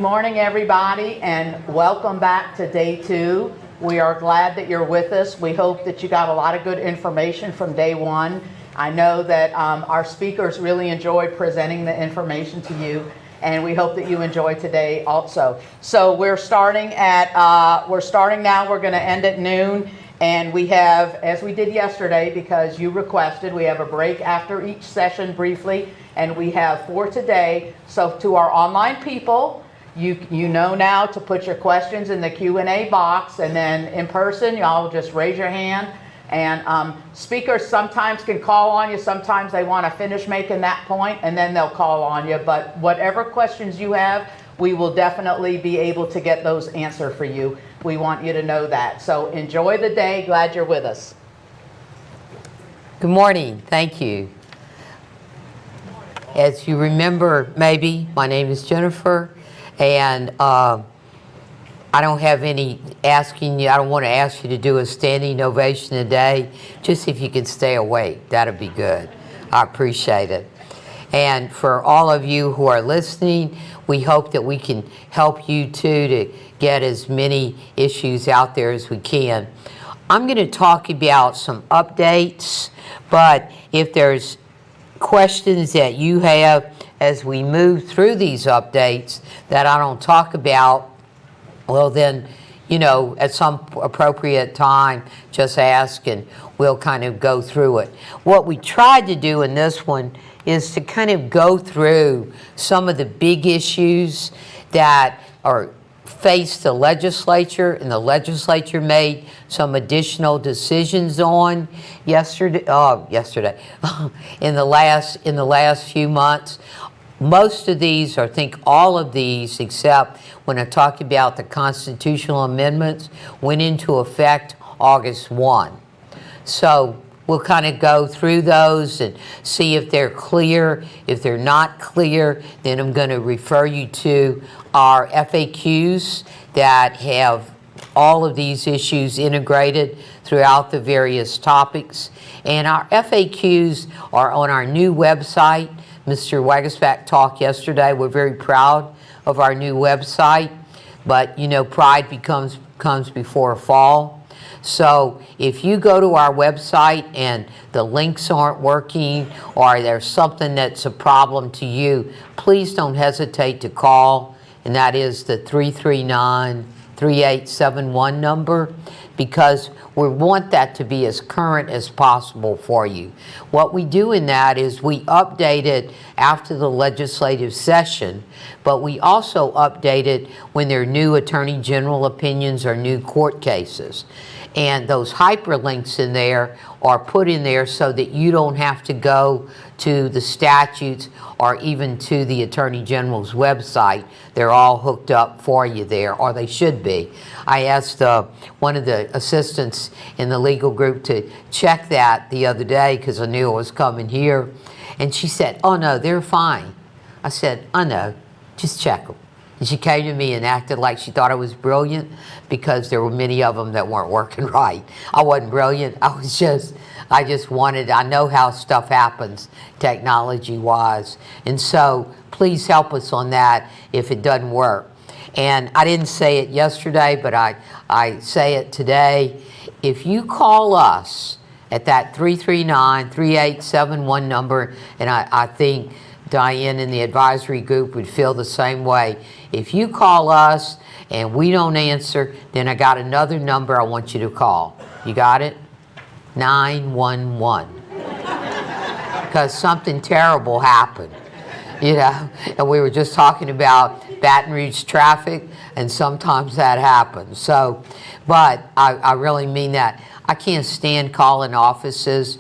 Good morning, everybody, and welcome back to day 2. We are glad that you're with us. We hope that you got a lot of good information from day 1. I know that our speakers really enjoyed presenting the information to you, and we hope that you enjoy today also. So we're starting now. We're going to end at noon, and we have, as we did yesterday, because you requested, we have a break after each session briefly, and we have 4 today. So to our online people, you know now to put your questions in the Q&A box, and then in person, y'all just raise your hand. And speakers sometimes can call on you. Sometimes they want to finish making that point, and then they'll call on you. But whatever questions you have, we will definitely be able to get those answered for you. We want you to know that. So enjoy the day. Glad you're with us. Good morning. Thank you. As you remember, maybe, my name is Jenifer, and I don't have any asking you, I don't want to ask you to do a standing ovation today. Just if you can stay awake, that'd be good. I appreciate it. And for all of you who are listening, we hope that we can help you too to get as many issues out there as we can. I'm going to talk about some updates, but if there's questions that you have as we move through these updates that I don't talk about, well then, you know, at some appropriate time, just ask and we'll kind of go through it. What we tried to do in this one is to kind of go through some of the big issues that are faced the legislature, and the legislature made some additional decisions on yesterday in the last few months. Most of these, or I think all of these, except when I talk about the constitutional amendments, went into effect August 1. So we'll kind of go through those and see if they're clear. If they're not clear, then I'm going to refer you to our FAQs that have all of these issues integrated throughout the various topics. And our FAQs are on our new website. Mr. Wagasback talked yesterday. We're very proud of our new website, but you know, pride comes before a fall. So if you go to our website and the links aren't working, or there's something that's a problem to you, please don't hesitate to call, and that is the 339-3871 number, because we want that to be as current as possible for you. What we do in that is we update it after the legislative session, but we also update it when there are new Attorney General opinions or new court cases. And those hyperlinks in there are put in there so that you don't have to go to the statutes or even to the Attorney General's website. They're all hooked up for you there, or they should be. I asked one of the assistants in the legal group to check that the other day because I knew I was coming here. And she said, "Oh no, they're fine." I said, "I know, just check them." And she came to me and acted like she thought I was brilliant because there were many of them that weren't working right. I wasn't brilliant. I know how stuff happens technology-wise. And so please help us on that if it doesn't work. And I didn't say it yesterday, but I say it today. If you call us at that 339-3871 number, and I think Diane in the advisory group would feel the same way. If you call us and we don't answer, then I got another number I want you to call. You got it? 911. Because something terrible happened, you know. And we were just talking about Baton Rouge traffic, and sometimes that happens. So, but I really mean that. I can't stand calling offices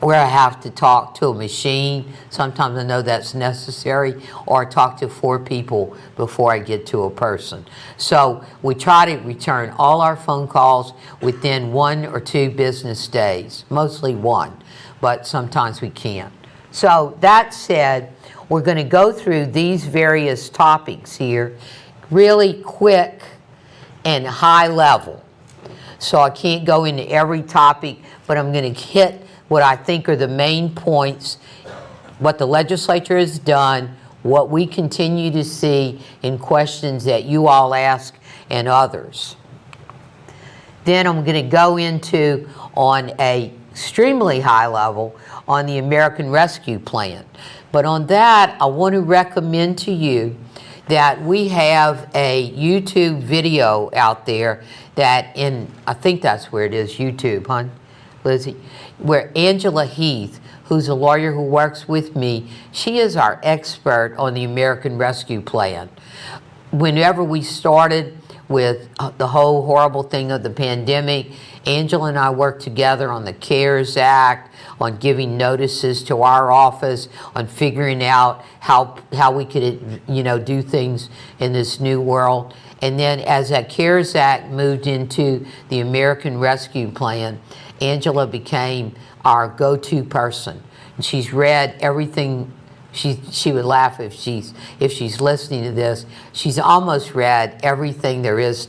where I have to talk to a machine. Sometimes I know that's necessary, or talk to 4 people before I get to a person. So we try to return all our phone calls within 1 or 2 business days, mostly 1, but sometimes we can't. So that said, we're going to go through these various topics here really quick and high level. So I can't go into every topic, but I'm going to hit what I think are the main points, what the legislature has done, what we continue to see in questions that you all ask and others. Then I'm going to go into, on a extremely high level, on the American Rescue Plan. But on that, I want to recommend to you that we have a YouTube video out there that I think that's where it is, YouTube, huh, Lizzie? Where Angela Heath, who's a lawyer who works with me, she is our expert on the American Rescue Plan. Whenever we started with the whole horrible thing of the pandemic, Angela and I worked together on the CARES Act, on giving notices to our office, on figuring out how we could, do things in this new world. And then as that CARES Act moved into the American Rescue Plan, Angela became our go-to person. And she's read everything. She would laugh if she's listening to this. She's almost read everything there is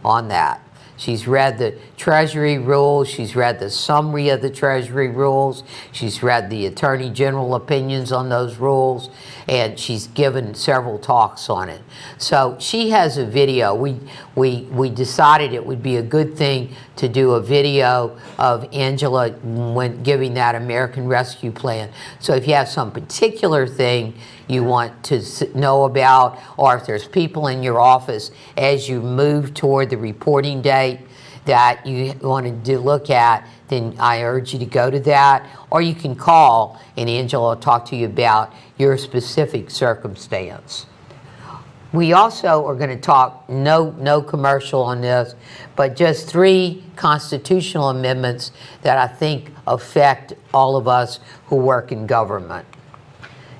on that. She's read the Treasury rules. She's read the summary of the Treasury rules. She's read the Attorney General opinions on those rules, and she's given several talks on it. So she has a video. We decided it would be a good thing to do a video of Angela when giving that American Rescue Plan. So if you have some particular thing you want to know about, or if there's people in your office as you move toward the reporting date that you wanted to look at, then I urge you to go to that, or you can call and Angela will talk to you about your specific circumstance. We also are going to talk, no commercial on this, but just 3 constitutional amendments that I think affect all of us who work in government.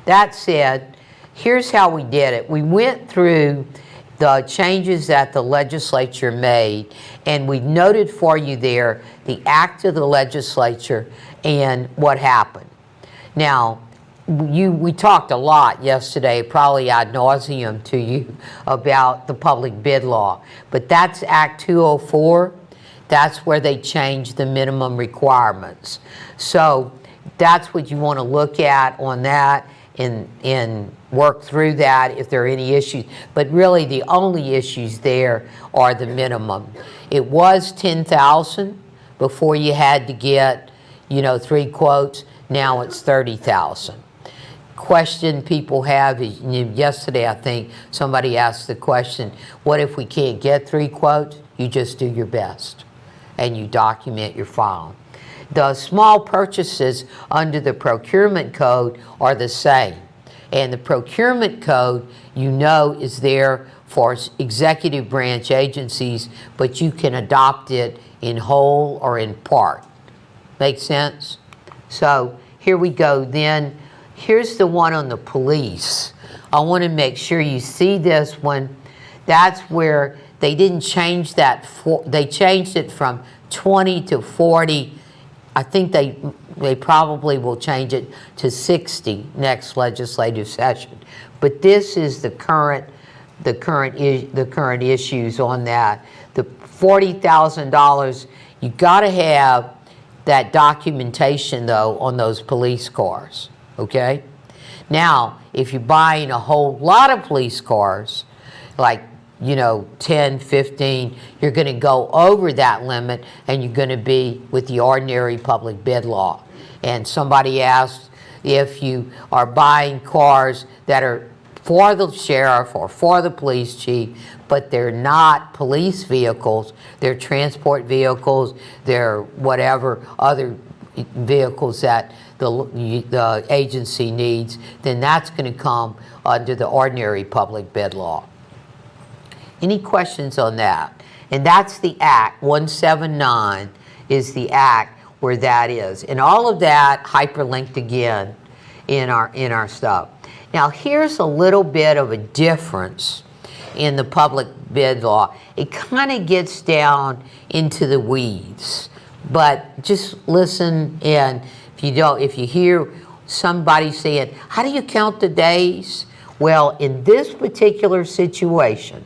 That said, here's how we did it. We went through the changes that the legislature made, and we noted for you there the act of the legislature and what happened. Now, we talked a lot yesterday, probably ad nauseum to you, about the public bid law, but that's Act 204. That's where they changed the minimum requirements. So that's what you want to look at on that and work through that if there are any issues. But really the only issues there are the minimum. It was $10,000 before you had to get, 3 quotes. Now it's $30,000. Question people have is, yesterday I think somebody asked the question, what if we can't get 3 quotes? You just do your best and you document your file. The small purchases under the procurement code are the same. And the procurement code, is there for executive branch agencies, but you can adopt it in whole or in part. Make sense? So here we go then. Here's the one on the police. I want to make sure you see this one. That's where they didn't change that. They changed it from 20 to 40. I think they probably will change it to 60 next legislative session. But this is the current issues on that. The $40,000, you got to have that documentation though on those police cars. Okay? Now, if you're buying a whole lot of police cars, like 10, 15, you're going to go over that limit and you're going to be with the ordinary public bid law. And somebody asked if you are buying cars that are for the sheriff or for the police chief, but they're not police vehicles, they're transport vehicles, they're whatever other vehicles that the agency needs, then that's going to come under the ordinary public bid law. Any questions on that? And that's the Act. 179 is the Act where that is. And all of that hyperlinked again in our stuff. Now here's a little bit of a difference in the public bid law. It kind of gets down into the weeds, but just listen, and if you hear somebody saying, how do you count the days? Well, in this particular situation,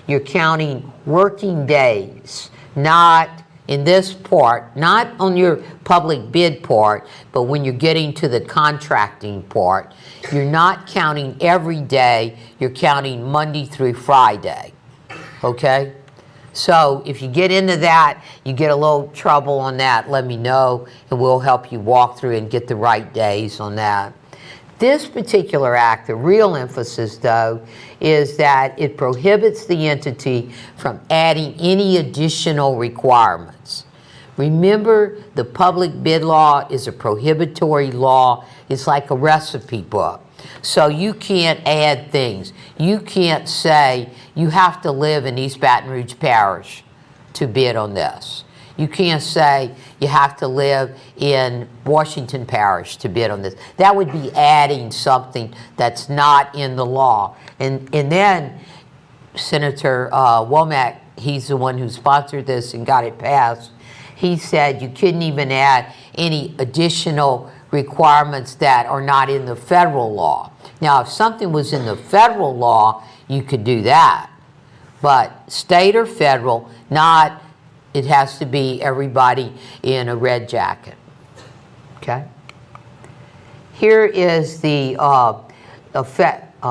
you're counting working days, not in this part, not on your public bid part, but when you're getting to the contracting part, you're not counting every day, you're counting Monday through Friday, okay? So if you get into that, you get a little trouble on that, let me know, and we'll help you walk through and get the right days on that. This particular act, the real emphasis though, is that it prohibits the entity from adding any additional requirements. Remember, the public bid law is a prohibitory law. It's like a recipe book. So you can't add things. You can't say you have to live in East Baton Rouge Parish to bid on this. You can't say you have to live in Washington Parish to bid on this. That would be adding something that's not in the law. And then Senator Womack, he's the one who sponsored this and got it passed, he said you couldn't even add any additional requirements that are not in the federal law. Now, if something was in the federal law, you could do that. But state or federal, not, it has to be everybody in a red jacket, okay? Here is the effect,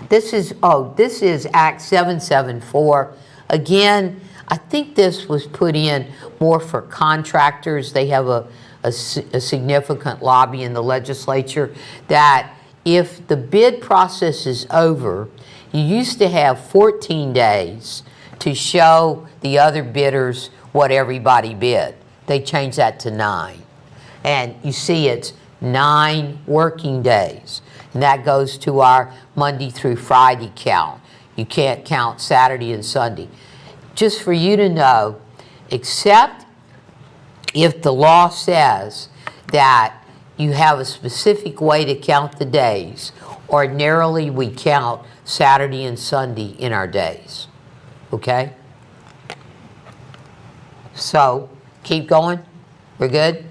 this is Act 774. Again, I think this was put in more for contractors. They have a significant lobby in the legislature that if the bid process is over, you used to have 14 days to show the other bidders what everybody bid. They changed that to 9. And you see it's 9 working days. And that goes to our Monday through Friday count. You can't count Saturday and Sunday. Just for you to know, except if the law says that you have a specific way to count the days, ordinarily we count Saturday and Sunday in our days, okay? So, keep going, we're good?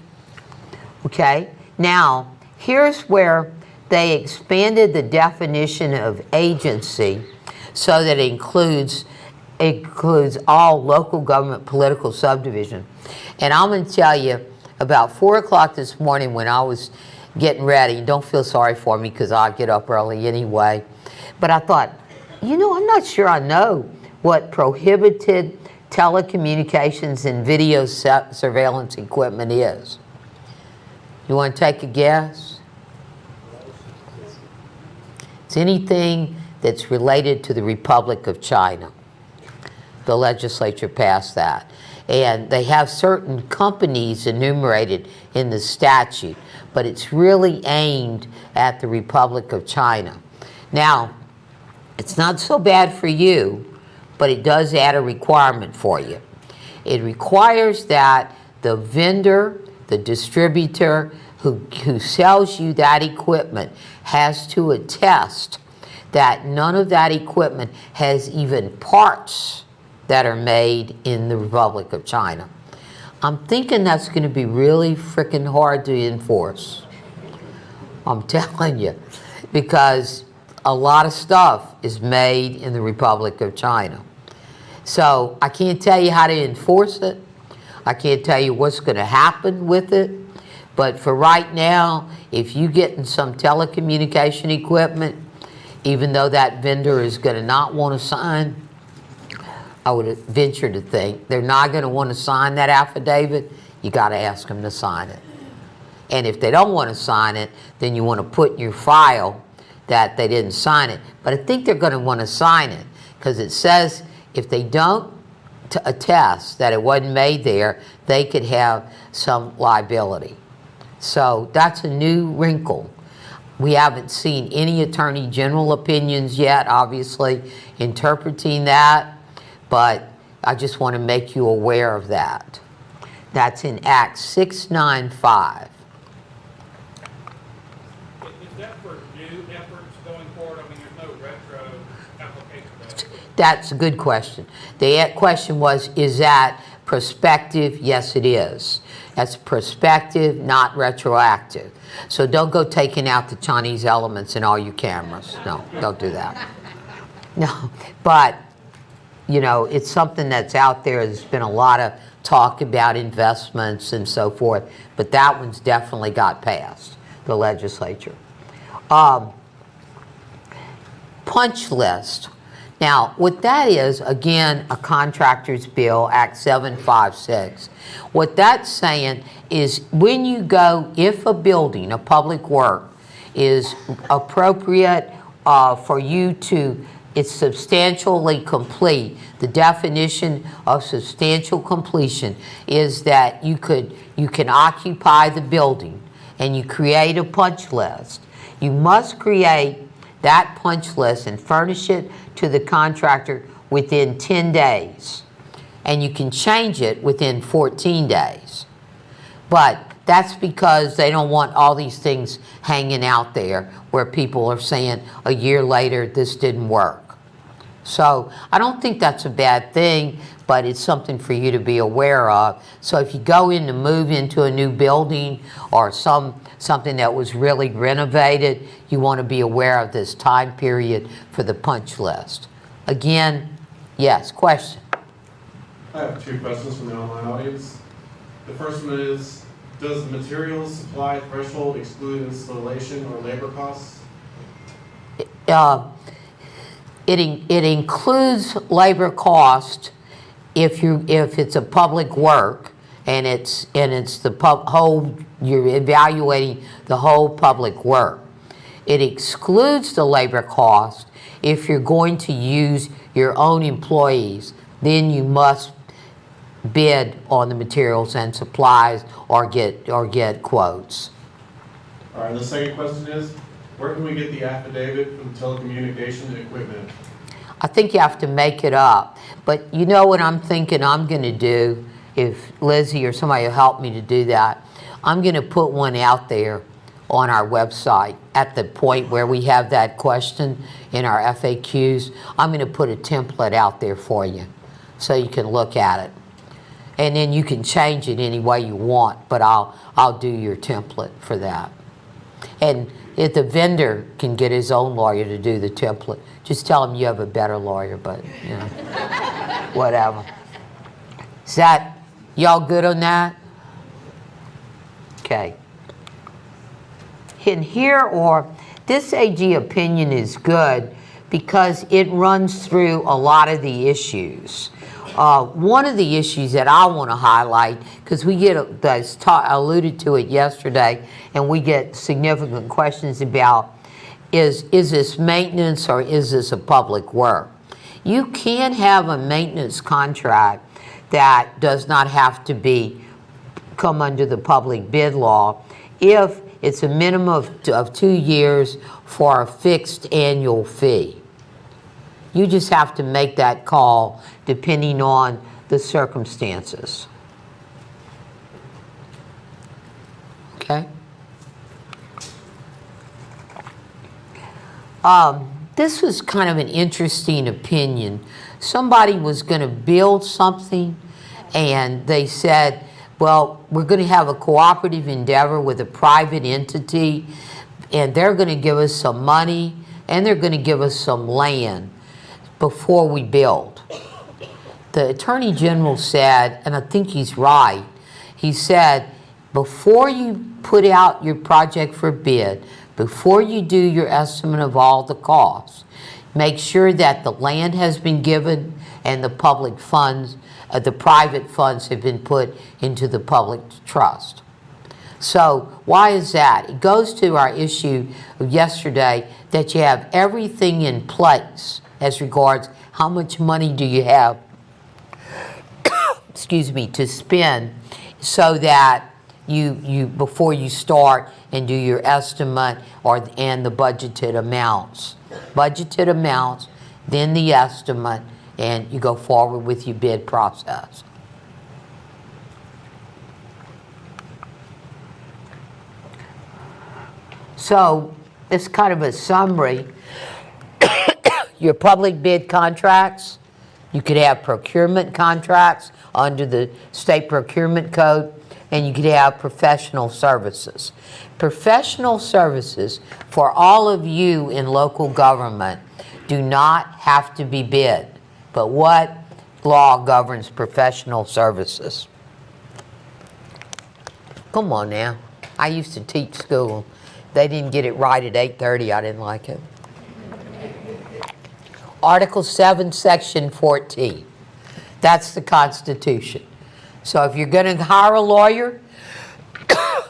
Okay, now, here's where they expanded the definition of agency so that it includes all local government political subdivision. And I'm going to tell you, about 4 o'clock this morning when I was getting ready, don't feel sorry for me because I get up early anyway, but I thought, you know, I'm not sure I know what prohibited telecommunications and video surveillance equipment is. You want to take a guess? It's anything that's related to the Republic of China. The legislature passed that. And they have certain companies enumerated in the statute, but it's really aimed at the Republic of China. Now, it's not so bad for you, but it does add a requirement for you. It requires that the vendor, the distributor who sells you that equipment has to attest that none of that equipment has even parts that are made in the Republic of China. I'm thinking that's going to be really freaking hard to enforce. I'm telling you, because a lot of stuff is made in the Republic of China. So I can't tell you how to enforce it. I can't tell you what's going to happen with it. But for right now, if you get in some telecommunication equipment, even though that vendor is going to not want to sign, I would venture to think they're not going to want to sign that affidavit. You got to ask them to sign it. And if they don't want to sign it, then you want to put in your file that they didn't sign it. But I think they're going to want to sign it because it says if they don't attest that it wasn't made there, they could have some liability. So that's a new wrinkle. We haven't seen any Attorney General opinions yet, obviously, interpreting that. But I just want to make you aware of that. That's in Act 695. Is that for new efforts going forward? I mean, there's no retro application. That's a good question. The question was, is that prospective? Yes, it is. That's prospective, not retroactive. So don't go taking out the Chinese elements in all your cameras. No, don't do that. No, but you know, it's something that's out there. There's been a lot of talk about investments and so forth, but that one's definitely got passed, the legislature. Punch list. Now, what that is, again, a contractor's bill, Act 756. What that's saying is when you go, if a building, a public work, is appropriate for you to, it's substantially complete. The definition of substantial completion is that you can occupy the building and you create a punch list. You must create that punch list and furnish it to the contractor within 10 days. And you can change it within 14 days. But that's because they don't want all these things hanging out there where people are saying a year later this didn't work. So I don't think that's a bad thing, but it's something for you to be aware of. So if you go in to move into a new building or something that was really renovated, you want to be aware of this time period for the punch list. Again, yes, question? I have two questions from the online audience. The first one is, does the materials supply threshold exclude installation or labor costs? It includes labor cost if it's a public work and it's the whole, you're evaluating the whole public work. It excludes the labor cost if you're going to use your own employees. Then you must bid on the materials and supplies or get quotes. All right, the second question is, where can we get the affidavit from telecommunication equipment? I think you have to make it up. But you know what I'm thinking I'm going to do, if Lizzie or somebody will help me to do that, I'm going to put one out there on our website at the point where we have that question in our FAQs. I'm going to put a template out there for you so you can look at it. And then you can change it any way you want, but I'll do your template for that. And if the vendor can get his own lawyer to do the template, just tell him you have a better lawyer, but you know, whatever. Is that, y'all good on that? Okay. In here, or this AG opinion is good because it runs through a lot of the issues. One of the issues that I want to highlight, because we get, I alluded to it yesterday, and we get significant questions about, is this maintenance or is this a public work? You can have a maintenance contract that does not have to come under the public bid law if it's a minimum of 2 years for a fixed annual fee. You just have to make that call depending on the circumstances. Okay? This was kind of an interesting opinion. Somebody was going to build something and they said, well, we're going to have a cooperative endeavor with a private entity and they're going to give us some money and they're going to give us some land before we build. The Attorney General said, and I think he's right, he said, before you put out your project for bid, before you do your estimate of all the costs, make sure that the land has been given and the public funds, the private funds have been put into the public trust. So why is that? It goes to our issue of yesterday that you have everything in place as regards how much money do you have, excuse me, to spend so that you before you start and do your estimate and the budgeted amounts. Budgeted amounts, then the estimate, and you go forward with your bid process. So it's kind of a summary. Your public bid contracts, you could have procurement contracts under the state procurement code, and you could have professional services. Professional services for all of you in local government do not have to be bid. But what law governs professional services. Come on now. I used to teach school. They didn't get it right at 8:30. I didn't like it. Article 7, Section 14. That's the Constitution. So if you're going to hire a lawyer,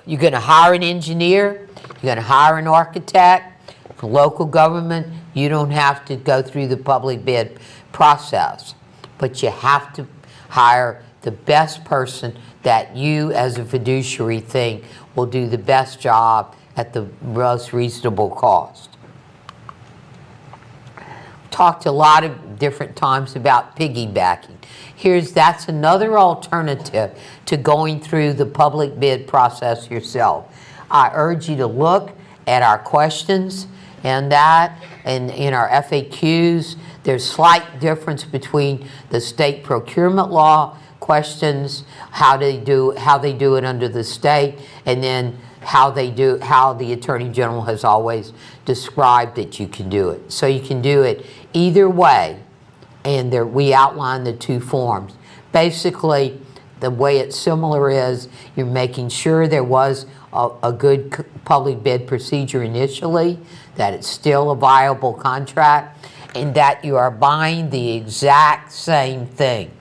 you're going to hire an engineer, you're going to hire an architect, local government, you don't have to go through the public bid process. But you have to hire the best person that you as a fiduciary think will do the best job at the most reasonable cost. Talked a lot of different times about piggybacking. That's another alternative to going through the public bid process yourself. I urge you to look at our questions and in our FAQs. There's slight difference between the state procurement law questions, how they do it under the state, and then how the Attorney General has always described that you can do it. So you can do it either way, and we outline the two forms. Basically, the way it's similar is you're making sure there was a good public bid procedure initially, that it's still a viable contract, and that you are buying the exact same thing.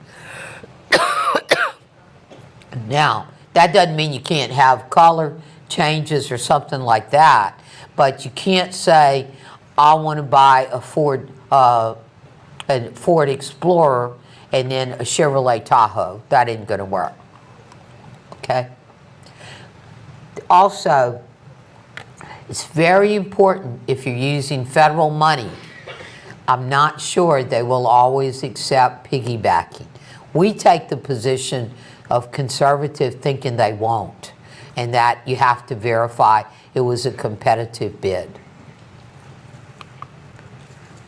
Now, that doesn't mean you can't have color changes or something like that, but you can't say, I want to buy a Ford Explorer and then a Chevrolet Tahoe. That ain't going to work. Okay? Also, it's very important if you're using federal money. I'm not sure they will always accept piggybacking. We take the position of conservative thinking they won't, and that you have to verify it was a competitive bid.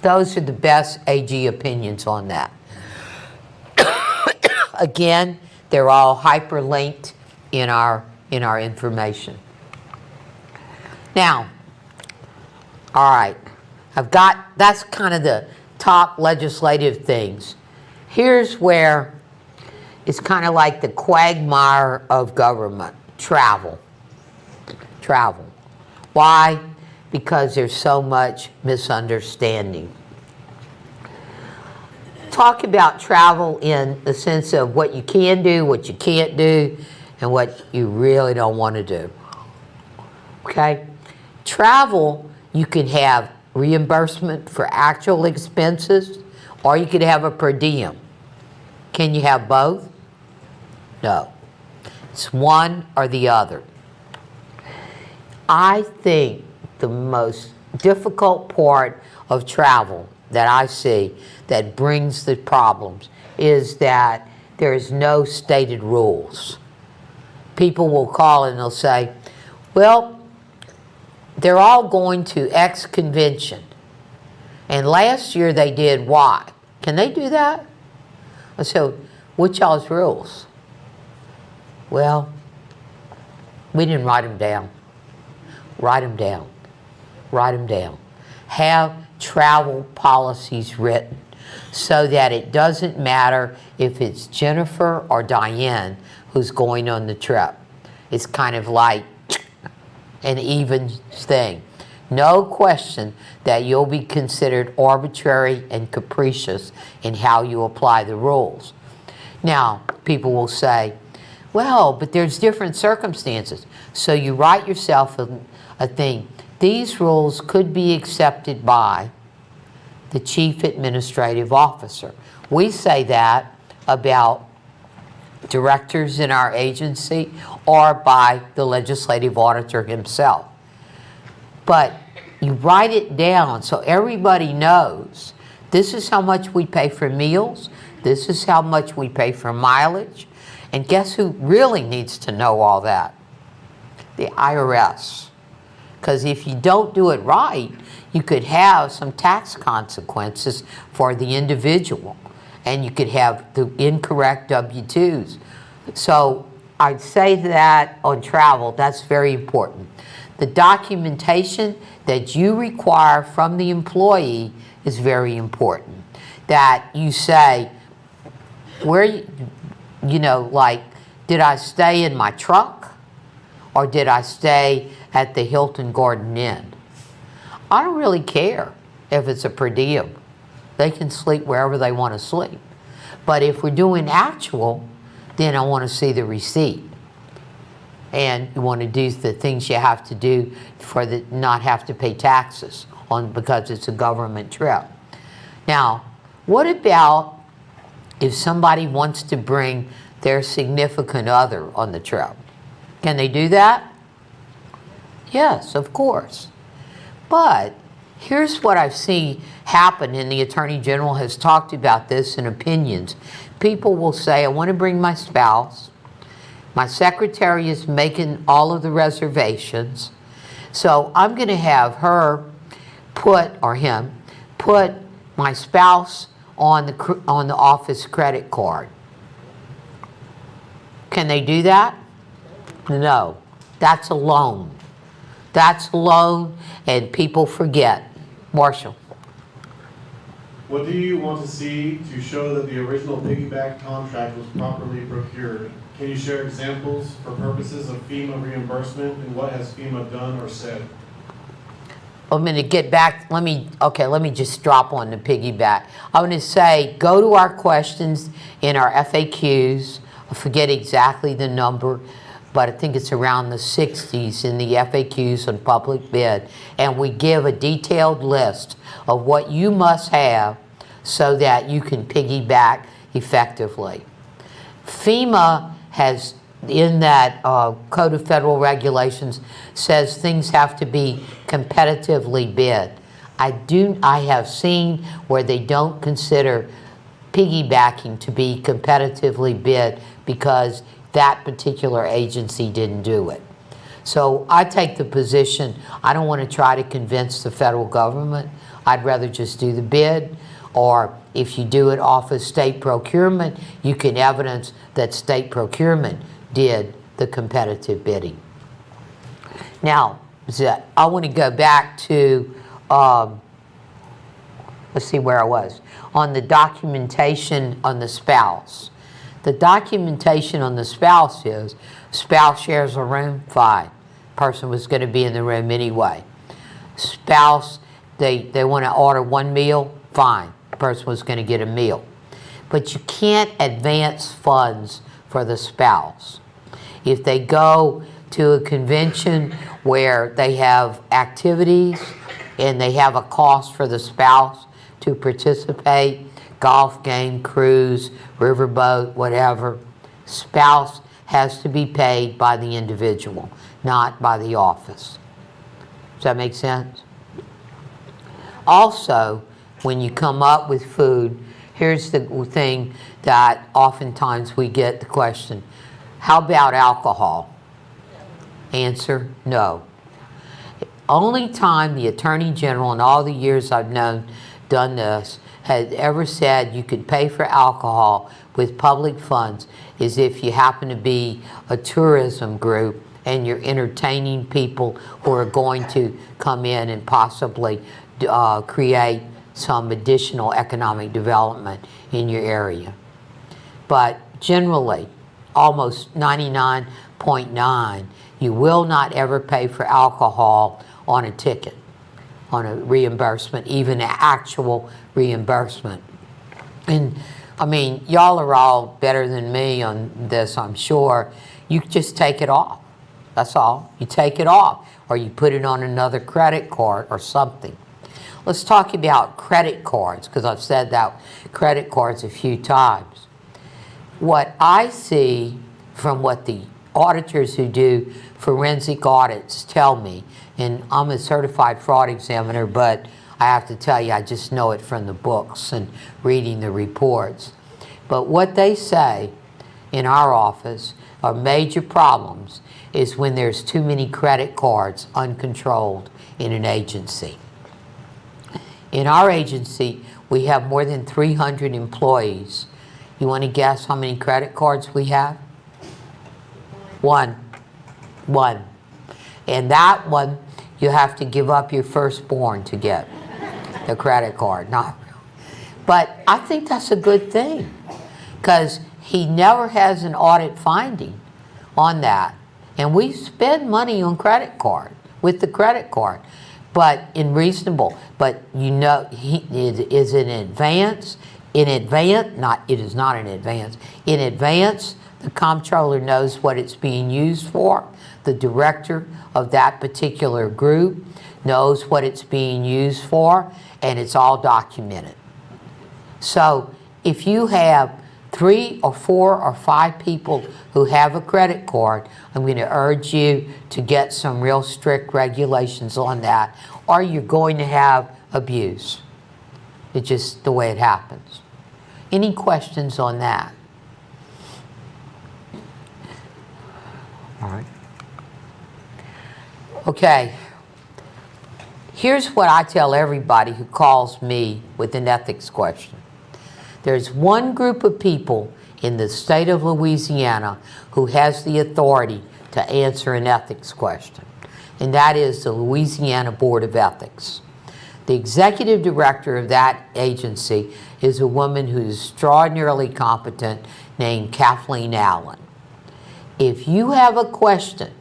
Those are the best AG opinions on that. Again, they're all hyperlinked in our information. Now, all right, that's kind of the top legislative things. Here's where it's kind of like the quagmire of government, travel. Why? Because there's so much misunderstanding. Talk about travel in the sense of what you can do, what you can't do, and what you really don't want to do. Okay? Travel, you can have reimbursement for actual expenses, or you could have a per diem. Can you have both? No. It's one or the other. I think the most difficult part of travel that I see that brings the problems is that there is no stated rules. People will call and they'll say, well, they're all going to X convention, and last year they did Y. Can they do that? I said, what's y'all's rules? Well, we didn't write them down. Write them down. Write them down. Have travel policies written so that it doesn't matter if it's Jenifer or Diane who's going on the trip. It's kind of like an even thing. No question that you'll be considered arbitrary and capricious in how you apply the rules. Now, people will say, well, but there's different circumstances. So you write yourself a thing. These rules could be accepted by the Chief Administrative Officer. We say that about directors in our agency or by the Legislative Auditor himself. But you write it down so everybody knows this is how much we pay for meals, this is how much we pay for mileage, and guess who really needs to know all that? The IRS. Because if you don't do it right, you could have some tax consequences for the individual, and you could have the incorrect W-2s. So I'd say that on travel, that's very important. The documentation that you require from the employee is very important. That you say, where, you know, like, did I stay in my truck or did I stay at the Hilton Garden Inn? I don't really care if it's a per diem. They can sleep wherever they want to sleep. But if we're doing actual, then I want to see the receipt. And you want to do the things you have to do for the not have to pay taxes on because it's a government trip. Now, what about if somebody wants to bring their significant other on the trip? Can they do that? Yes, of course. But here's what I've seen happen, and the Attorney General has talked about this in opinions. People will say, I want to bring my spouse. My secretary is making all of the reservations. So I'm going to have her put, or him, put my spouse on the office credit card. Can they do that? No. That's a loan. That's a loan, and people forget. Marshall. What do you want to see to show that the original piggyback contract was properly procured? Can you share examples for purposes of FEMA reimbursement, and what has FEMA done or said? I'm going to get back, let me just drop on the piggyback. I'm going to say, go to our questions in our FAQs. I forget exactly the number, but I think it's around the 60s in the FAQs on public bid. And we give a detailed list of what you must have so that you can piggyback effectively. FEMA has, in that Code of Federal Regulations, says things have to be competitively bid. I have seen where they don't consider piggybacking to be competitively bid because that particular agency didn't do it. So I take the position, I don't want to try to convince the federal government. I'd rather just do the bid, or if you do it off of state procurement, you can evidence that state procurement did the competitive bidding. Now, I want to go back to, let's see where I was, on the documentation on the spouse. The documentation on the spouse is, spouse shares a room, fine. Person was going to be in the room anyway. Spouse, they want to order one meal, fine. Person was going to get a meal. But you can't advance funds for the spouse. If they go to a convention where they have activities and they have a cost for the spouse to participate, golf game, cruise, riverboat, whatever, spouse has to be paid by the individual, not by the office. Does that make sense? Also, when you come up with food, here's the thing that oftentimes we get the question, how about alcohol? Answer, no. Only time the Attorney General in all the years I've done this has ever said you could pay for alcohol with public funds is if you happen to be a tourism group and you're entertaining people who are going to come in and possibly create some additional economic development in your area. But generally, almost 99.9, you will not ever pay for alcohol on a ticket, on a reimbursement, even an actual reimbursement. And I mean, y'all are all better than me on this, I'm sure. You just take it off. That's all. You take it off, or you put it on another credit card or something. Let's talk about credit cards, because I've said that credit cards a few times. What I see from what the auditors who do forensic audits tell me, and I'm a certified fraud examiner, but I have to tell you, I just know it from the books and reading the reports. But what they say in our office are major problems is when there's too many credit cards uncontrolled in an agency. In our agency, we have more than 300 employees. You want to guess how many credit cards we have? One. And that one, you have to give up your firstborn to get the credit card. But I think that's a good thing, because he never has an audit finding on that. And we spend money on credit card, with the credit card, but in reasonable, but you know, it is in advance, it is not in advance. In advance, the comptroller knows what it's being used for. The director of that particular group knows what it's being used for, and it's all documented. So if you have 3 or 4 or 5 people who have a credit card, I'm going to urge you to get some real strict regulations on that, or you're going to have abuse. It's just the way it happens. Any questions on that? All right. Okay. Here's what I tell everybody who calls me with an ethics question. There's one group of people in the state of Louisiana who has the authority to answer an ethics question, and that is the Louisiana Board of Ethics. The executive director of that agency is a woman who's extraordinarily competent named Kathleen Allen. If you have a question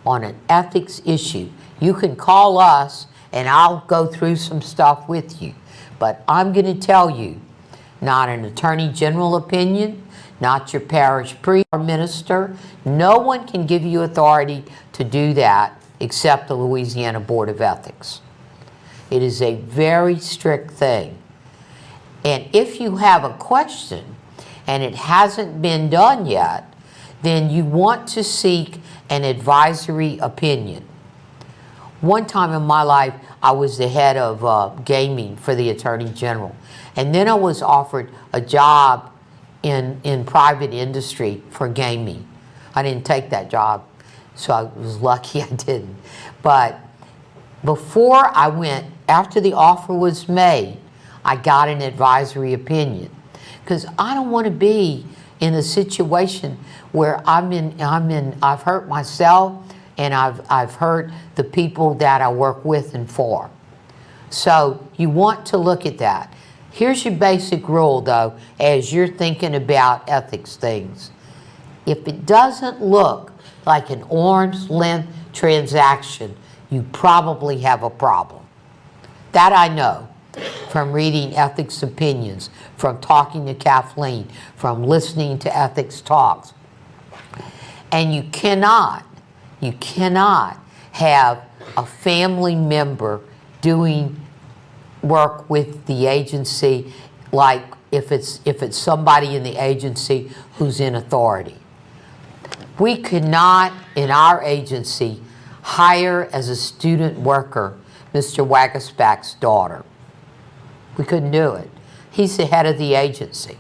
on an ethics issue, you can call us and I'll go through some stuff with you. But I'm going to tell you, not an attorney general opinion, not your parish priest or minister. No one can give you authority to do that except the Louisiana Board of Ethics. It is a very strict thing. And if you have a question and it hasn't been done yet, then you want to seek an advisory opinion. One time in my life, I was the head of gaming for the Attorney General. And then I was offered a job in private industry for gaming. I didn't take that job, so I was lucky I didn't. But before I went, after the offer was made, I got an advisory opinion. Because I don't want to be in a situation where I've hurt myself and I've hurt the people that I work with and for. So you want to look at that. Here's your basic rule, though, as you're thinking about ethics things. If it doesn't look like an arm's length transaction, you probably have a problem. That I know from reading ethics opinions, from talking to Kathleen, from listening to ethics talks. And you cannot have a family member doing work with the agency like if it's somebody in the agency who's in authority. We could not, in our agency, hire as a student worker Mr. Wagasback's daughter. We couldn't do it. He's the head of the agency.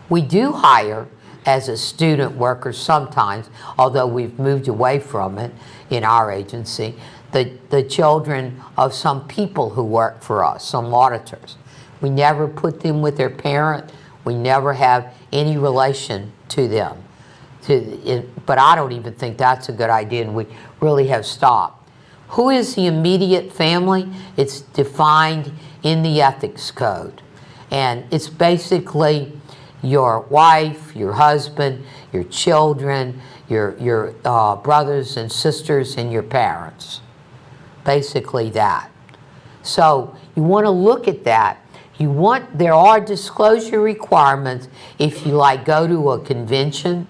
We do hire as a student worker sometimes, although we've moved away from it in our agency, the children of some people who work for us, some auditors. We never put them with their parent. We never have any relation to them. But I don't even think that's a good idea, and we really have stopped. Who is the immediate family? It's defined in the ethics code. And it's basically your wife, your husband, your children, your brothers and sisters, and your parents. Basically that. So you want to look at that. There are disclosure requirements if you go to a convention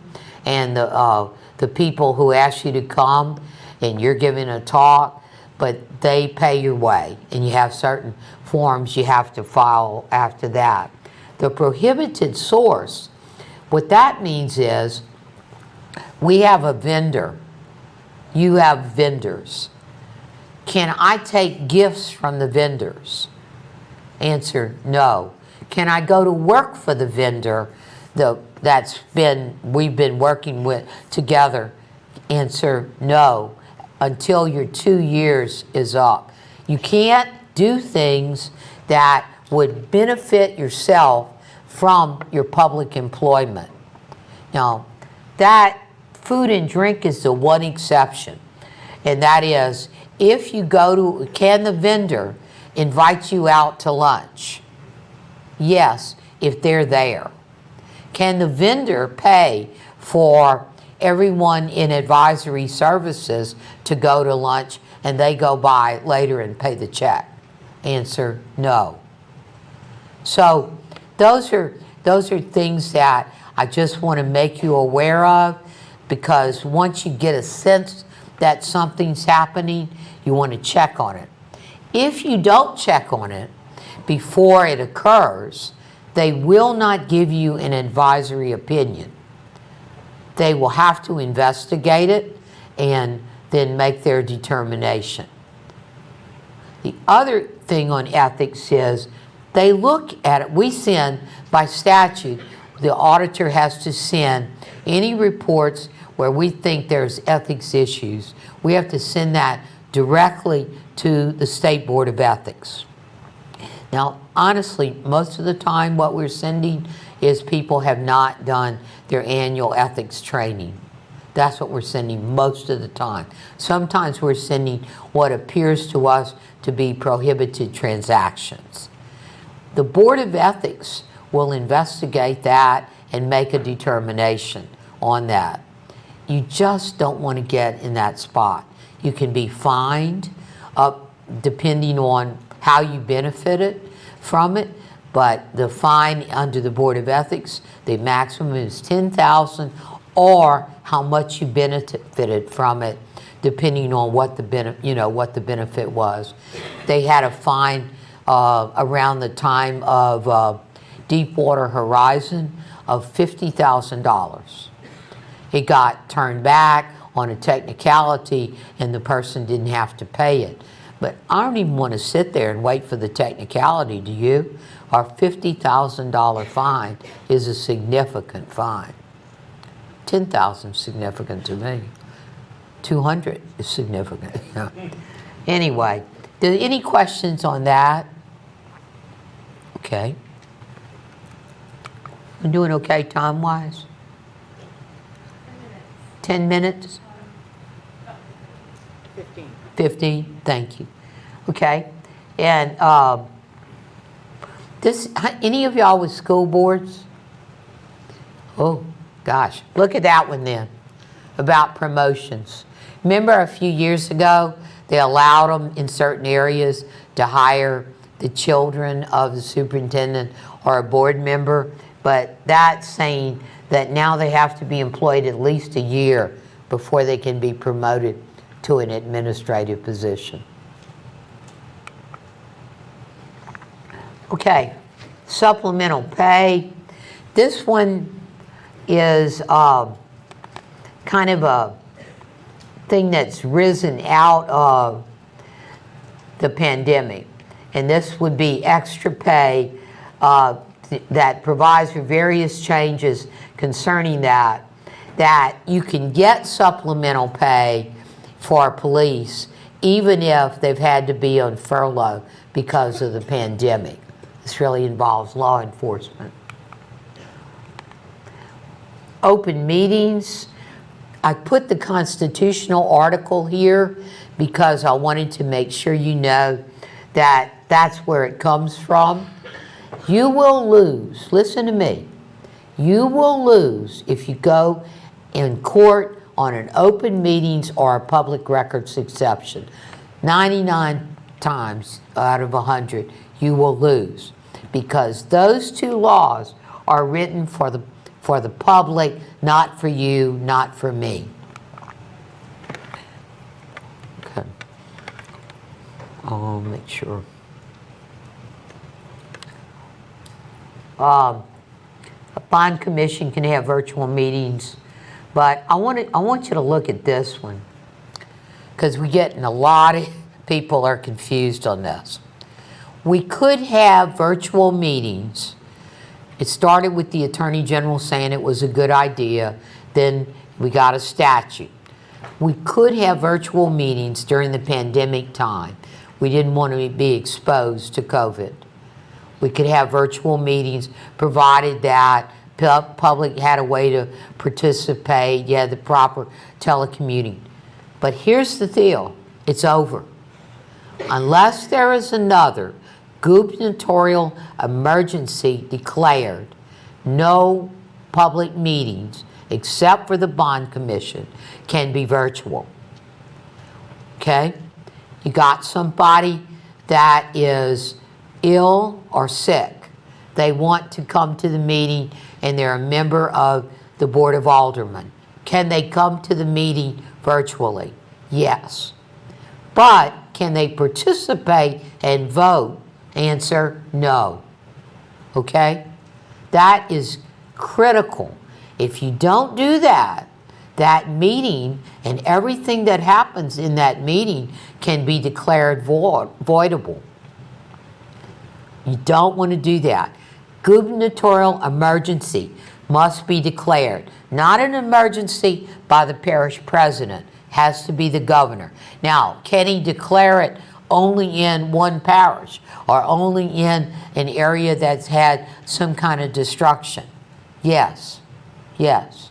and the people who ask you to come and you're giving a talk, but they pay your way and you have certain forms you have to file after that. The prohibited source, what that means is we have a vendor. You have vendors. Can I take gifts from the vendors? Answer, no. Can I go to work for the vendor we've been working with together? Answer, no, until your 2 years is up. You can't do things that would benefit yourself from your public employment. Now, that food and drink is the one exception, and that is if you can the vendor invite you out to lunch? Yes, if they're there. Can the vendor pay for everyone in advisory services to go to lunch and they go by later and pay the check? Answer, no. So those are things that I just want to make you aware of, because once you get a sense that something's happening, you want to check on it. If you don't check on it before it occurs, they will not give you an advisory opinion. They will have to investigate it and then make their determination. The other thing on ethics is they look at it. We send, by statute, the auditor has to send any reports where we think there's ethics issues. We have to send that directly to the State Board of Ethics. Now, honestly, most of the time what we're sending is people have not done their annual ethics training. That's what we're sending most of the time. Sometimes we're sending what appears to us to be prohibited transactions. The Board of Ethics will investigate that and make a determination on that. You just don't want to get in that spot. You can be fined depending on how you benefited from it, but the fine under the Board of Ethics, the maximum is $10,000, or how much you benefited from it, depending on what the benefit was. They had a fine around the time of Deepwater Horizon of $50,000. It got turned back on a technicality, and the person didn't have to pay it. But I don't even want to sit there and wait for the technicality, do you? Our $50,000 fine is a significant fine. $10,000 is significant to me. $200 is significant. Anyway, any questions on that? Okay. I'm doing okay time-wise? 10 minutes? 15. 15, thank you. Okay, and any of y'all with school boards? Oh, gosh, look at that one then, about promotions. Remember a few years ago, they allowed them in certain areas to hire the children of the superintendent or a board member, but that's saying that now they have to be employed at least a year before they can be promoted to an administrative position. Okay, supplemental pay. This one is kind of a thing that's risen out of the pandemic. And this would be extra pay that provides for various changes concerning that you can get supplemental pay for police even if they've had to be on furlough because of the pandemic. This really involves law enforcement. Open meetings. I put the constitutional article here because I wanted to make sure you know that that's where it comes from. You will lose, listen to me, you will lose if you go in court on an open meetings or a public records exception. 99 times out of 100, you will lose, because those two laws are written for the public, not for you, not for me. Okay. I'll make sure. A bond commission can have virtual meetings, but I want you to look at this one, because we're getting a lot of people are confused on this. We could have virtual meetings. It started with the Attorney General saying it was a good idea. Then we got a statute. We could have virtual meetings during the pandemic time. We didn't want to be exposed to COVID. We could have virtual meetings provided that public had a way to participate, you had the proper telecommuting. But here's the deal, it's over. Unless there is another gubernatorial emergency declared, no public meetings, except for the bond commission, can be virtual. Okay? You got somebody that is ill or sick. They want to come to the meeting and they're a member of the Board of Aldermen. Can they come to the meeting virtually? Yes. But can they participate and vote? Answer, no. Okay? That is critical. If you don't do that, that meeting and everything that happens in that meeting can be declared voidable. You don't want to do that. Gubernatorial emergency must be declared. Not an emergency by the parish president. Has to be the governor. Now, can he declare it only in one parish or only in an area that's had some kind of destruction? Yes. Yes.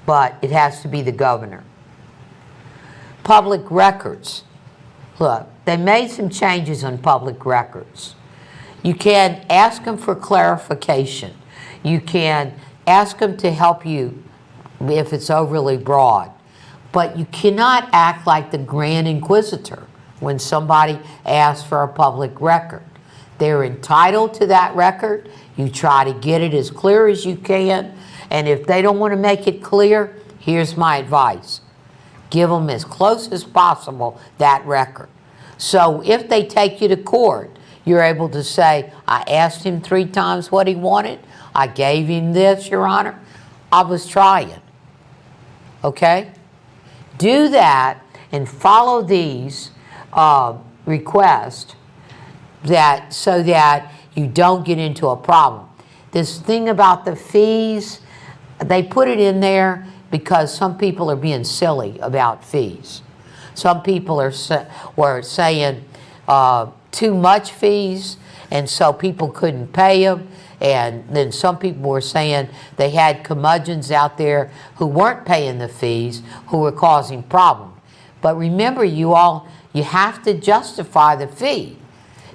But it has to be the governor. Public records. Look, they made some changes on public records. You can ask them for clarification. You can ask them to help you if it's overly broad. But you cannot act like the Grand Inquisitor when somebody asks for a public record. They're entitled to that record. You try to get it as clear as you can. And if they don't want to make it clear, here's my advice. Give them as close as possible that record. So if they take you to court, you're able to say, I asked him 3 times what he wanted. I gave him this, Your Honor. I was trying. Okay? Do that and follow these requests so that you don't get into a problem. This thing about the fees, they put it in there because some people are being silly about fees. Some people were saying too much fees, and so people couldn't pay them. And then some people were saying they had curmudgeons out there who weren't paying the fees, who were causing problems. But remember, you have to justify the fee.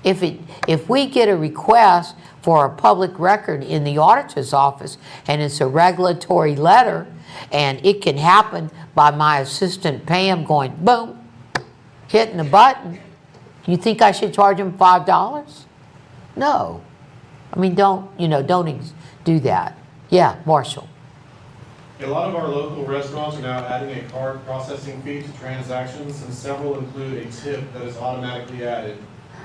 If we get a request for a public record in the auditor's office and it's a regulatory letter, and it can happen by my assistant Pam going boom, hitting the button, you think I should charge them $5? No. I mean, don't do that. Yeah, Marshall. A lot of our local restaurants are now adding a card processing fee to transactions, and several include a tip that is automatically added.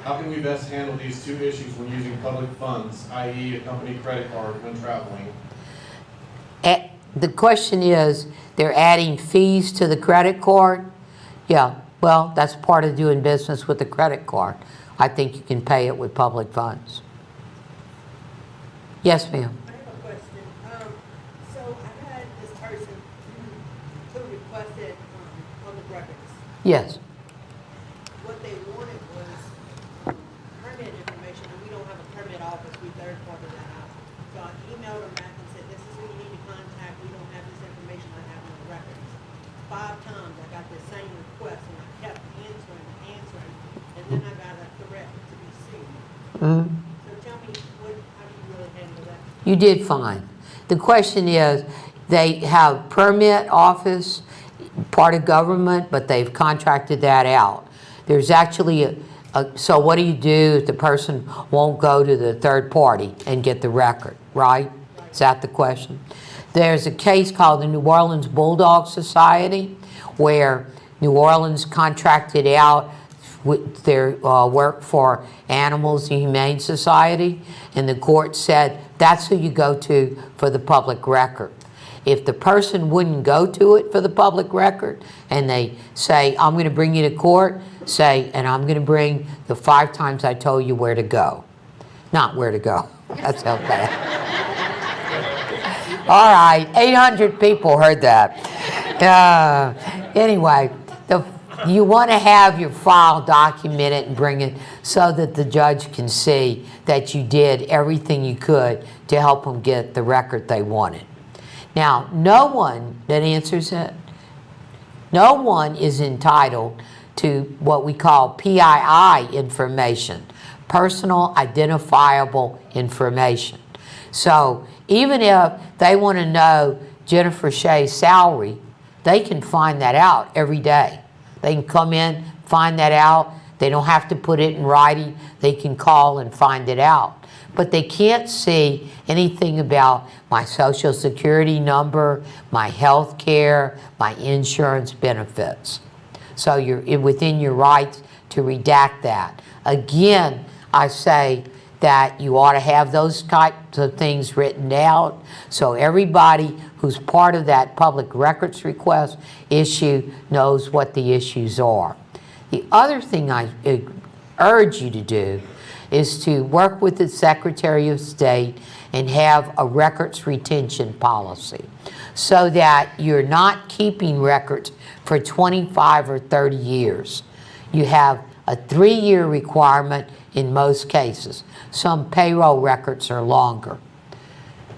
How can we best handle these two issues when using public funds, i.e. a company credit card when traveling? The question is, they're adding fees to the credit card? Yeah, well, that's part of doing business with the credit card. I think you can pay it with public funds. Yes, ma'am. I have a question. So I had this person who requested public records. Yes. What they wanted was permit information, and we don't have a permit office. We third party that out. So I emailed them back and said, this is who you need to contact. We don't have this information I have on the records. 5 times I got the same request, and I kept answering, and then I got a threat to be sued. Mm-hmm. So tell me, how do you really handle that? You did fine. The question is, they have permit office, part of government, but they've contracted that out. There's actually so what do you do if the person won't go to the third party and get the record, right? Is that the question? There's a case called the New Orleans Bulldog Society where New Orleans contracted out with their work for animals, the Humane Society, and the court said that's who you go to for the public record. If the person wouldn't go to it for the public record and they say, I'm going to bring you to court, say, and I'm going to bring the 5 times I told you where to go. Not where to go. That sounds bad. All right, 800 people heard that. Anyway, you want to have your file documented and bring it so that the judge can see that you did everything you could to help them get the record they wanted. Now, no one that answers it, no one is entitled to what we call PII information, personal identifiable information. So even if they want to know Jenifer Shaye's salary, they can find that out every day. They can come in, find that out. They don't have to put it in writing. They can call and find it out. But they can't see anything about my Social Security number, my health care, my insurance benefits. So you're within your rights to redact that. Again, I say that you ought to have those types of things written out so everybody who's part of that public records request issue knows what the issues are. The other thing I urge you to do is to work with the Secretary of State and have a records retention policy so that you're not keeping records for 25 or 30 years. You have a 3-year requirement in most cases. Some payroll records are longer.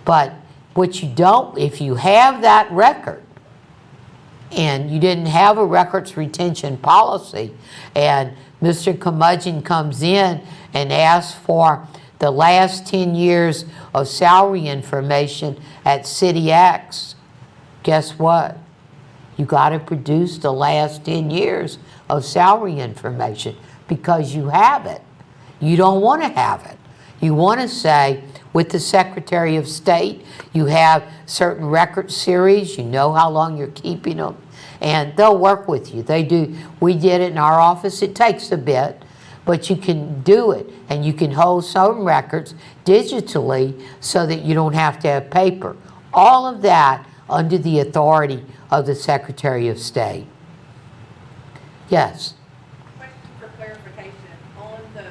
But what you don't, if you have that record and you didn't have a records retention policy and Mr. Curmudgeon comes in and asks for the last 10 years of salary information at City X, guess what? You got to produce the last 10 years of salary information because you have it. You don't want to have it. You want to say, with the Secretary of State, you have certain record series, you know how long you're keeping them, and they'll work with you. They do. We did it in our office. It takes a bit, but you can do it, and you can hold some records digitally so that you don't have to have paper. All of that under the authority of the Secretary of State. Yes? Question for clarification. On the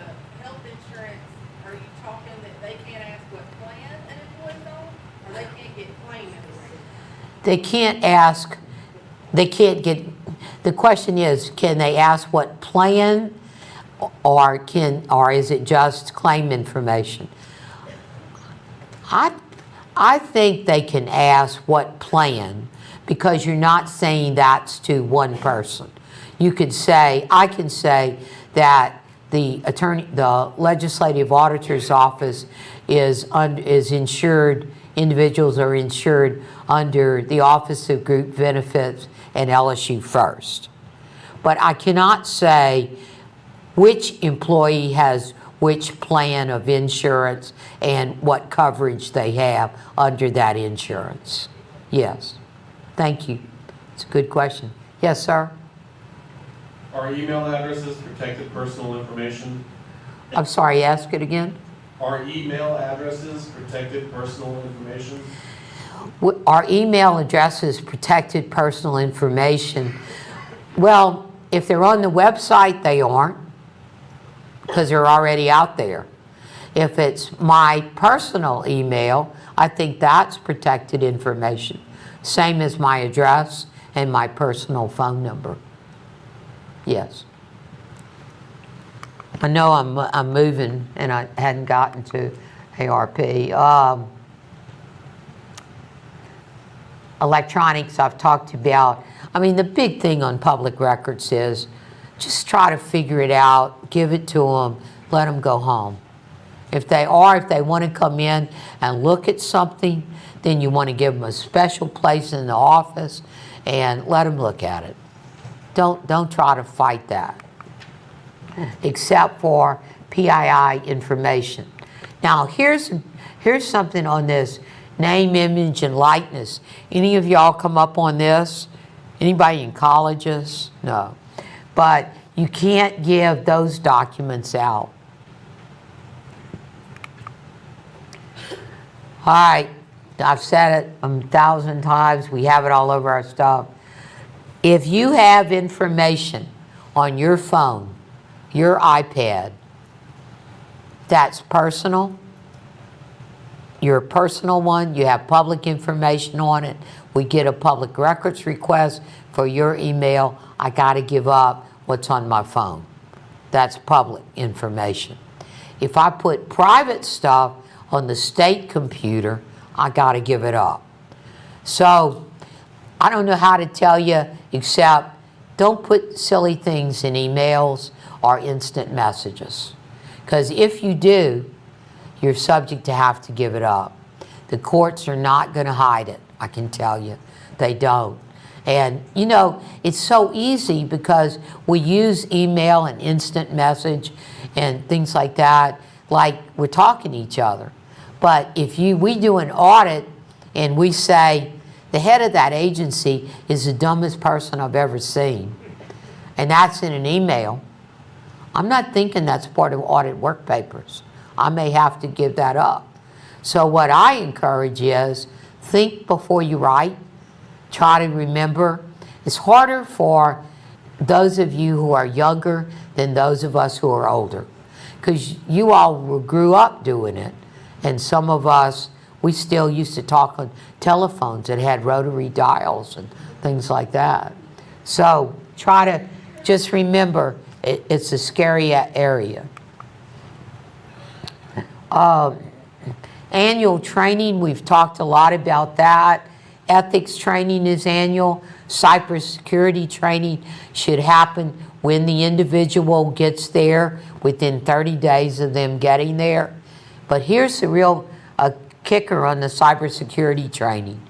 health insurance, are you talking that they can't ask what plan an employee's on, or they can't get claim information? They can't ask, they can't get, the question is, can they ask what plan or is it just claim information? I think they can ask what plan because you're not saying that's to one person. You could say, I can say that the legislative auditor's office is insured, individuals are insured under the Office of Group Benefits and LSU First. But I cannot say which employee has which plan of insurance and what coverage they have under that insurance. Yes. Thank you. It's a good question. Yes, sir? Are email addresses protected personal information? I'm sorry, ask it again. Are email addresses protected personal information? Our email addresses protected personal information. Well, if they're on the website, they aren't, because they're already out there. If it's my personal email, I think that's protected information. Same as my address and my personal phone number. Yes. I know I'm moving and I hadn't gotten to ARP. Electronics I've talked about. I mean, the big thing on public records is just try to figure it out, give it to them, let them go home. If they want to come in and look at something, then you want to give them a special place in the office and let them look at it. Don't try to fight that, except for PII information. Now, here's something on this name, image, and likeness. Any of y'all come up on this? Anybody in colleges? No. But you can't give those documents out. All right, I've said it 1,000 times. We have it all over our stuff. If you have information on your phone, your iPad, that's personal, your personal one, you have public information on it, we get a public records request for your email, I got to give up what's on my phone. That's public information. If I put private stuff on the state computer, I got to give it up. So I don't know how to tell you except don't put silly things in emails or instant messages. Because if you do, you're subject to have to give it up. The courts are not going to hide it, I can tell you. They don't. And, you know, it's so easy because we use email and instant message and things like that, like we're talking to each other. But if we do an audit and we say, the head of that agency is the dumbest person I've ever seen, and that's in an email, I'm not thinking that's part of audit work papers. I may have to give that up. So what I encourage is, think before you write. Try to remember. It's harder for those of you who are younger than those of us who are older, because you all grew up doing it, and some of us, we still used to talk on telephones that had rotary dials and things like that. So try to just remember, it's a scary area. Annual training, we've talked a lot about that. Ethics training is annual. Cybersecurity training should happen when the individual gets there, within 30 days of them getting there. But here's the real kicker on the cybersecurity training.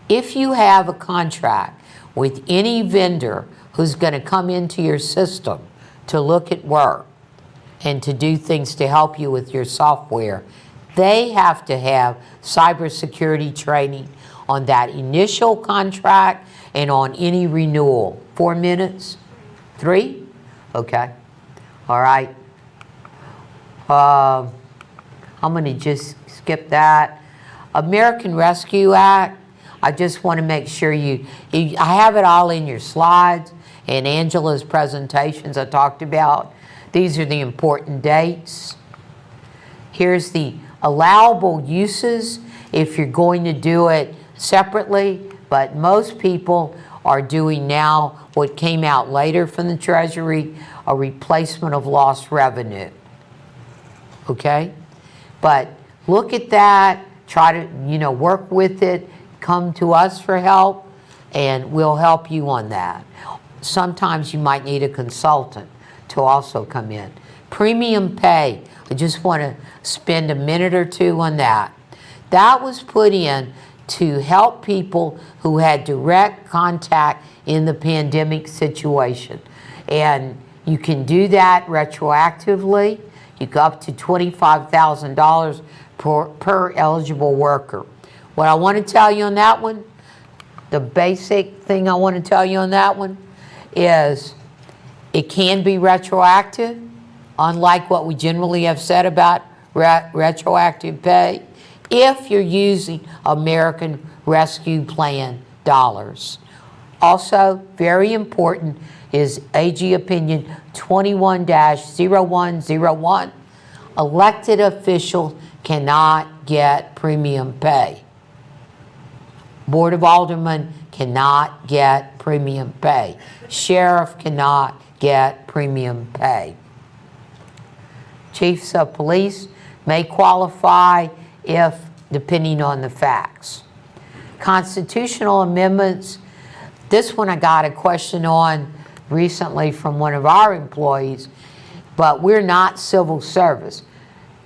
If you have a contract with any vendor who's going to come into your system to look at work and to do things to help you with your software, they have to have cybersecurity training on that initial contract and on any renewal. 4 minutes? 3? Okay. All right. I'm going to just skip that. American Rescue Act, I just want to make sure I have it all in your slides and Angela's presentations I talked about. These are the important dates. Here's the allowable uses if you're going to do it separately, but most people are doing now what came out later from the Treasury, a replacement of lost revenue. Okay? But look at that, try to, work with it, come to us for help, and we'll help you on that. Sometimes you might need a consultant to also come in. Premium pay, I just want to spend a minute or two on that. That was put in to help people who had direct contact in the pandemic situation. And you can do that retroactively. You go up to $25,000 per eligible worker. What I want to tell you on that one, the basic thing I want to tell you on that one is it can be retroactive, unlike what we generally have said about retroactive pay, if you're using American Rescue Plan dollars. Also, very important is AG Opinion 21-0101. Elected officials cannot get premium pay. Board of Aldermen cannot get premium pay. Sheriff cannot get premium pay. Chiefs of police may qualify if, depending on the facts. Constitutional amendments, this one I got a question on recently from one of our employees, but we're not civil service.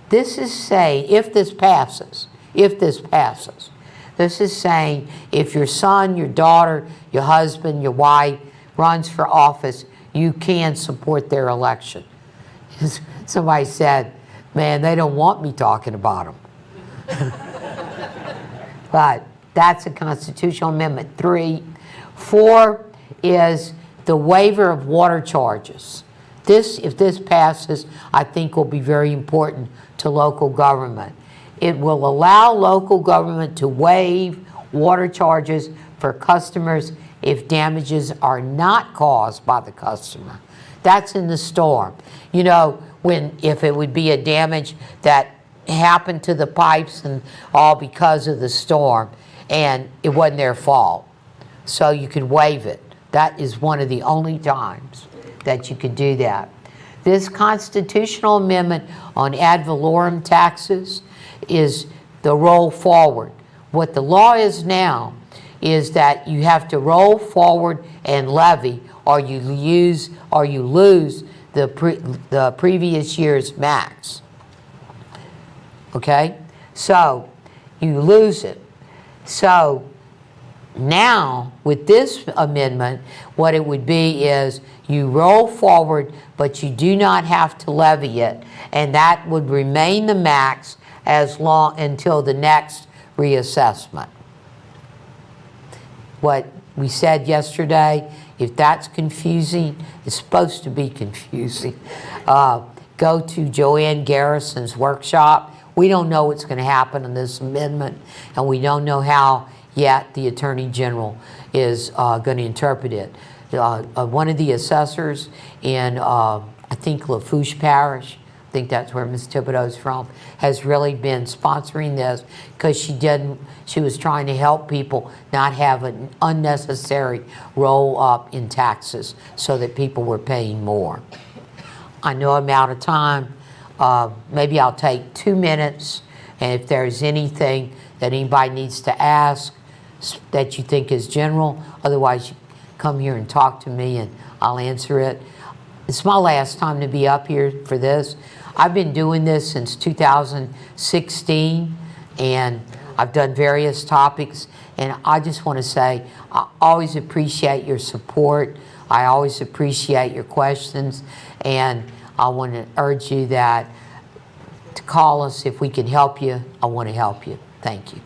This is saying, if this passes, this is saying if your son, your daughter, your husband, your wife runs for office, you can support their election. Somebody said, man, they don't want me talking about them. But that's a constitutional amendment. 3. 4 is the waiver of water charges. This, if this passes, I think will be very important to local government. It will allow local government to waive water charges for customers if damages are not caused by the customer. That's in the storm. If it would be a damage that happened to the pipes and all because of the storm, and it wasn't their fault. So you could waive it. That is one of the only times that you could do that. This constitutional amendment on ad valorem taxes is the roll forward. What the law is now is that you have to roll forward and levy, or you lose the previous year's max. Okay? So you lose it. So now, with this amendment, what it would be is you roll forward, but you do not have to levy it, and that would remain the max as long until the next reassessment. What we said yesterday, if that's confusing, it's supposed to be confusing. Go to Joanne Garrison's workshop. We don't know what's going to happen in this amendment, and we don't know how yet the Attorney General is going to interpret it. One of the assessors in, I think, Lafourche Parish, I think that's where Ms. Thibodeau's from, has really been sponsoring this because she was trying to help people not have an unnecessary roll up in taxes so that people were paying more. I know I'm out of time. Maybe I'll take 2 minutes, and if there's anything that anybody needs to ask that you think is general, otherwise you come here and talk to me and I'll answer it. It's my last time to be up here for this. I've been doing this since 2016, and I've done various topics, and I just want to say I always appreciate your support. I always appreciate your questions, and I want to urge you that to call us if we can help you. I want to help you. Thank you.